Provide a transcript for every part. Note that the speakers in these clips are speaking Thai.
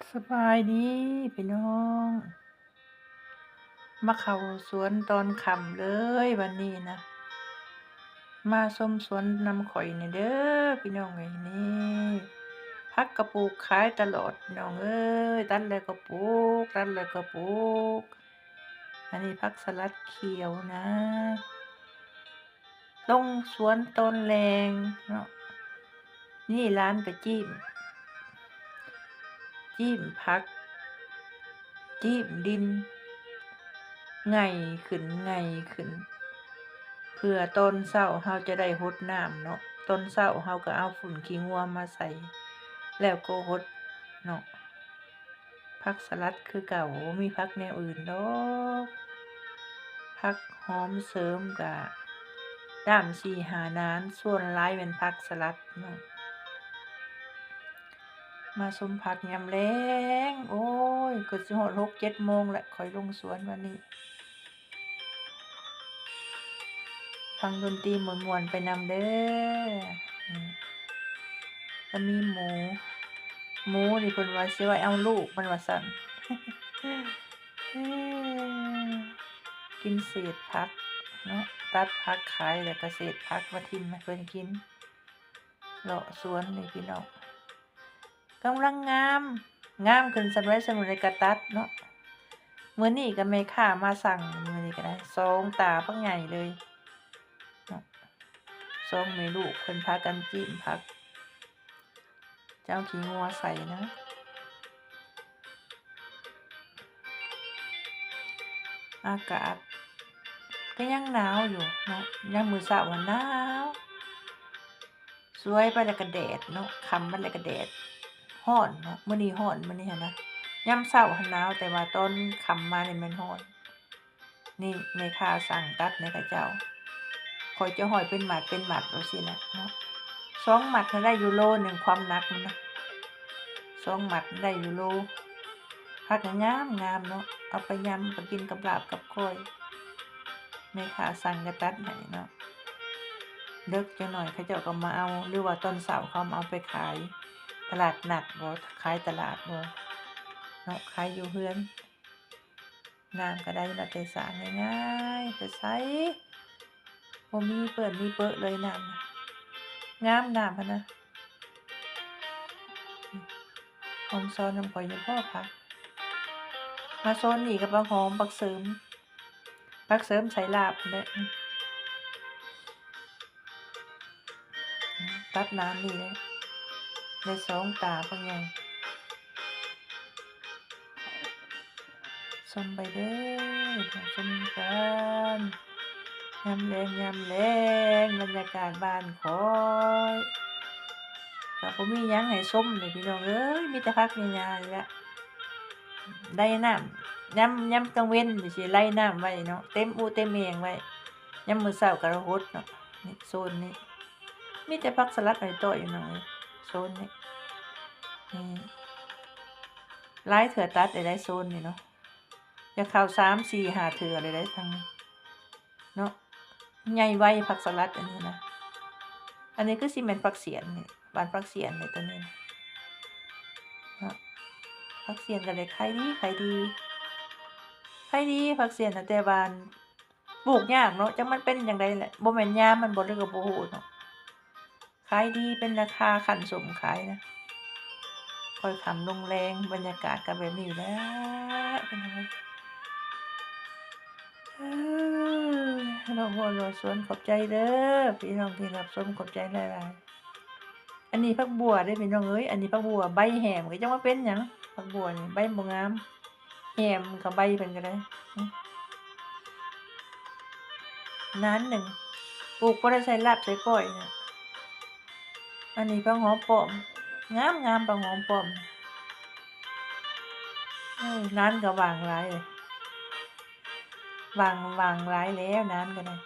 สบายดีพี่น้อง มาเข้าสวนตอนค่ำเลยวันนี้นะ มาชมสวนนำข่อยนี่เด้อพี่น้องเอ้ยนี่ผักกะปลูกขายตลอดพี่น้องเอ้ยตัดแล้วก็ปลูกตัดแล้วก็ปลูก อันนี้ผักสลัดเขียวนะ ลงสวนตอนแลงเนาะนี่ร้านก็จิ้มผัก จิ้มดินไงขึ้น เพื่อตอนเช้าเราจะได้รดน้ำเนาะตอนเช้าเราก็เอาฝุ่นขี้งัวมาใส่ แล้วก็รดเนาะผักสลัดคือเก่าบ่มีผักแนวอื่นดอกผักหอมเสริมก็ด้าม4-5นานส่วนหลายแม่นผักสลัดเนาะมาชมผักยามแลงโอ๊ยก็สิฮอด6-7โมงแล้วค่อยลงสวนวันนี้ ฟังดนตรีม่วนๆไปนำเด้ออืมก็มีหมูนี่เพิ่นว่าสิไว้เอาลูกมันว่าซั่น เอกินเศษผักเนาะตัดผักขายแล้วก็เศษผักมาทิ่มให้เพิ่นกินเลาะสวนนี่พี่น้องกำลังงามขึ้นสำใดได้ก็ตัดเนาะมื้อนี้ก็แม่ค้ามาสั่งมื้อนี้ก็ได้2ตาบักใหญ่เลยเนาะ2แม่ลูกเพิ่นพากันจิ้มผักจะเอาขี้งัวใส่นะ อากาศก็ยังหนาวอยู่เนาะยามมื้อเช้าอะหนาวสวยไปแล้วก็แดดเนาะค่ำมาแล้วก็แดดร้อนเนาะมื้อนี้ร้อนมื้อนี้หั้นนะยามเช้าหั้นหนาวแต่ว่าตอนค่ำมานี่มันร้อนนี่แม่ค้าสั่งตัดให้เขาเจ้าข้อยจะห้อยเป็นหมัดจั่งซี้แหละเนาะ2หมัดน่ะได้อยู่โลหนึ่งความหนักมันนะ2หมัดได้อยู่โลผักก็งามเนาะเอาไปยำไปกินกับลาบกับก้อยแม่ค้าสั่งก็ตัดให้เนาะ ดึกจักหน่อยเขาเจ้าก็มาเอาหรือว่าตอนเช้าเขามาเอาไปขายตลาดนัดบ่ขายตลาดบ่เนาะขายอยู่เรือนน้ำก็ได้มาแต่สระง่ายๆแต่ใสบ่มีเปื้อนมีเปอะเลยน้ำน่ะงามน้ำหั้นนะหอมซอนน้ำข่อยนี่บ่คักมาโซนนี้ก็ผักหอมผักเสริมใส่ลาบพู้นแหละตัดน้ำนี่แหละได้2ตาบักใหญ่ส้มไปเด้อมาชมกันยามแลงบรรยากาศบ้านข้อยก็บ่มีหยังให้ชมนี่พี่น้องเอ้ยมีแต่ผักหญ้าๆนี่แหละไล่น้ำยามกลางเว้นนี่สิไล่น้ำไว้เนาะเต็มอู่เต็มแอ้งไว้ยามมื้อเช้าก็รดเนาะนี่โซนนี้มีแต่ผักสลัดอ้อยต้อยพี่น้องเอ้ยโซนนี้นี่หลายเทื่อตัดได้หลายโซนนี่เนาะอย่าเข้า3 4 5เทื่อเลยได้ทางนี้เนาะใหญ่ไวผักสลัดอันนี้นะอันนี้คือสิแม่นผักเสียนนี่บ้านผักเสียนนี่ตัวนี้เนาะผักเสียนก็ได้ขายดีผักเสียนน่ะแต่บ้านปลูกยากเนาะจักมันเป็นจั่งใดแหละบ่แม่นยามมันบ่เลยก็บ่ฮู้เนาะขายดีเป็นราคาคั้นส้มขายนะค่อยค่ำลงแลงบรรยากาศก็แบบนี้แหละพี่น้องเอ้ยเอ้ยเราหัวเราะสวนขอบใจเด้อพี่น้องที่รับชมขอบใจหลายๆอันนี้ผักบัวเด้อพี่น้องเอ้ยอันนี้ผักบัวใบแห้มก็จักว่าเป็นหยังผักบัวนี่ใบบ่งามแห้มก็ใบเพิ่นก็ได้อือนานหนึ่งปลูกบ่ได้ใส่ลาบใส่ก้อยน่ะอันนี้ผักหอมป้อมงามผักหอมป้อมนานก็ว่างหลายเลยว่างหลายแล้วนานก็ได้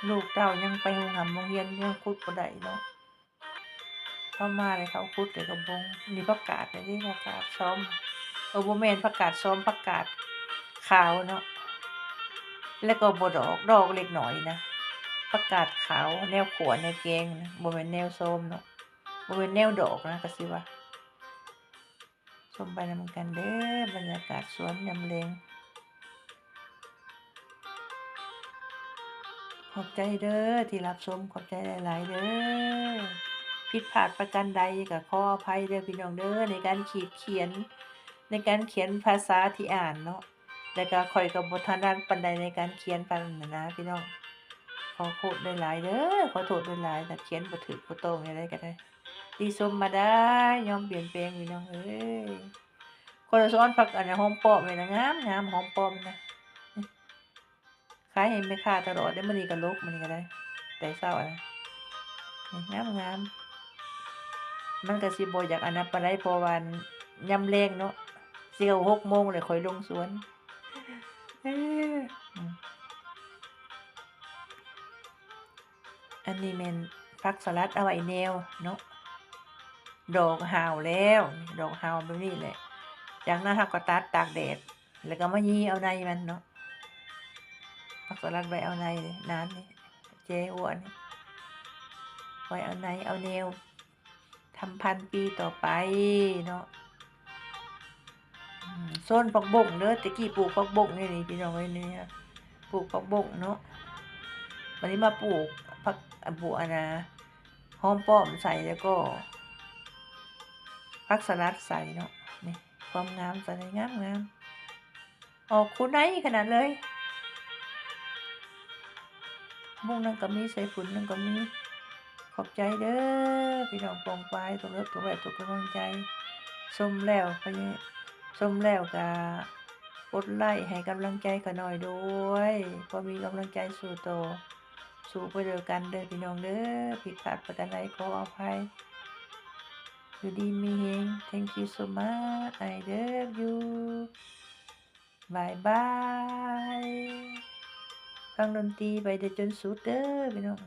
ลูกเต้ายังไปโรงหำโรงเรียนยังขุดบ่ได้เนาะเขามาแล้วเขาขุดแล้วก็บ่งนี่ผักกาดอันนี้ผักกาดซ้อมบ่แม่นผักกาดซ้อมผักกาดขาวเนาะแล้วก็บ่ดอกเล็กน้อยนะผักกาดขาวแนวขัวแนวแกงนะบ่แม่นแนวส้มเนาะบ่แม่นแนวดอกนะก็สิว่า ชมไปนำกันเด้อบรรยากาศสวนยามแลงขอบใจเด้อที่รับชมขอบใจหลายๆเด้อผิดพลาดประการใดก็ขออภัยเด้อพี่น้องเด้อในการเขียนในการเขียนภาษาที่อ่านเนาะแล้วก็ข้อยก็บ่ถนัดปานใดในการเขียนปานนั้นนะพี่น้องขอโทษหลายๆเด้อขอโทษหลายๆถ้าเขียนบ่ถูกบ่ตรงจั่งใดก็ได้ติชมมาได้ยอมเปลี่ยนแปลงพี่น้องเอ้ยคนละช้อนผักอันน่ะหอมป้อมนี่นะงามๆหอมป้อมนะขายให้แม่ค้าตลอดเด้อมื้อนี้ก็ลกมื้อนี้ก็ได้แต่เช้าอะนี่งามๆมันก็สิบ่อยากอันนั้นปานใดเพราะว่ายามแลงเนาะสิเข้า6 โมงแล้วค่อยลงสวนเอออืมอันนี้แม่นผักสลัดเอาไว้แนวเนาะดอกห่าวแล้วนี่ดอกห่าวแบบนี้แหละจากนั้นเราก็ตัดตากแดดแล้วก็มายีเอาในมันเนาะผักสลัดไว้เอาในนี่นานนี่แจ๋วอันนี้ไว้เอาในเอาแนวทำพันธุ์ปีต่อไปเนาะโซนผักบุ้งเด้อแต่กี้ปลูกผักบุ้งนี่พี่น้องเอ้ยนี่ปลูกผักบุ้งเนาะบัดนี้มาปลูกผักปลูกอันน่ะหอมป้อมใส่แล้วก็ผักสลัดใส่เนาะนี่ความงามใส่ได้งามๆออกคูไนขนาดเลยมุกนั้นก็มีใส่ฝุ่นนั้นก็มีขอบใจเด้อพี่น้องปองปายทุกเลิฟทุกแวะทุกกำลังใจชมแล้วก็ชมแล้วก็กดไลค์ให้กำลังใจเขาหน่อยด้วยเพราะมีกำลังใจสู้ต่อสู้ไปด้วยกันเด้อพี่น้องเด้อผิดพลาดประการใดขออภัยอยู่ดีมีแรง Thank you so much I love you bye bye ฟังดนตรีไปเด้อจนสุดเด้อพี่น้อง